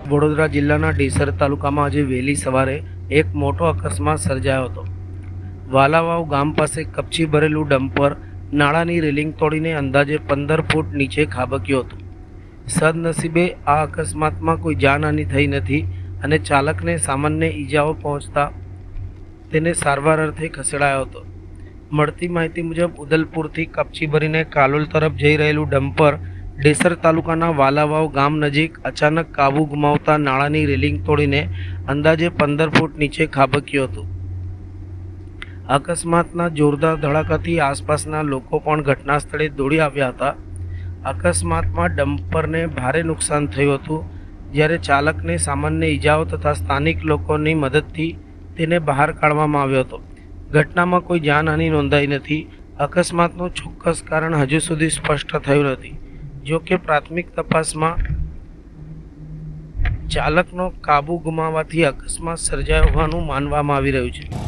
વડોદરા જિલ્લાના ડીસર તાલુકામાં આજે વહેલી સવારે એક મોટો અકસ્માત સર્જાયો હતો। વાલાવાવ ગામ પાસે કપચી ભરેલું ડમ્પર નાળાની રેલિંગ તોડીને અંદાજે 15 ફૂટ નીચે ખાબક્યું હતું। સદનસીબે આ અકસ્માતમાં કોઈ જાનહાનિ થઈ નથી અને ચાલકને સામાન્ય ઈજાઓ પહોંચતા તેને સારવાર અર્થે ખસેડાયો હતો। મળતી માહિતી મુજબ ઉદલપુરથી કપચી ભરીને કાલોલ તરફ જઈ રહેલું ડમ્પર ડેસર તાલુકાના વાલાવાવ ગામ નજીક અચાનક કાબુ ગુમાવતા નાળાની રેલિંગ તોડીને અંદાજે 15 ફૂટ નીચે ખાબક્યું હતું। અકસ્માતના જોરદાર ધડાકાથી આસપાસના લોકો પણ ઘટના સ્થળે દોડી આવ્યા હતા। અકસ્માતમાં ડમ્પરને ભારે નુકસાન થયું હતું, જ્યારે ચાલકને સામાન્ય ઈજાઓ તથા સ્થાનિક લોકોની મદદથી તેને બહાર કાઢવામાં આવ્યો હતો। ઘટનામાં કોઈ જાનહાનિ નોંધાઈ નથી। અકસ્માતનું ચોક્કસ કારણ હજુ સુધી સ્પષ્ટ થયું નથી। જો કે પ્રાથમિક તપાસમાં ચાલકનો કાબુ ગુમાવવાથી અકસ્માત સર્જાયો હોવાનું માનવામાં આવી રહ્યું છે।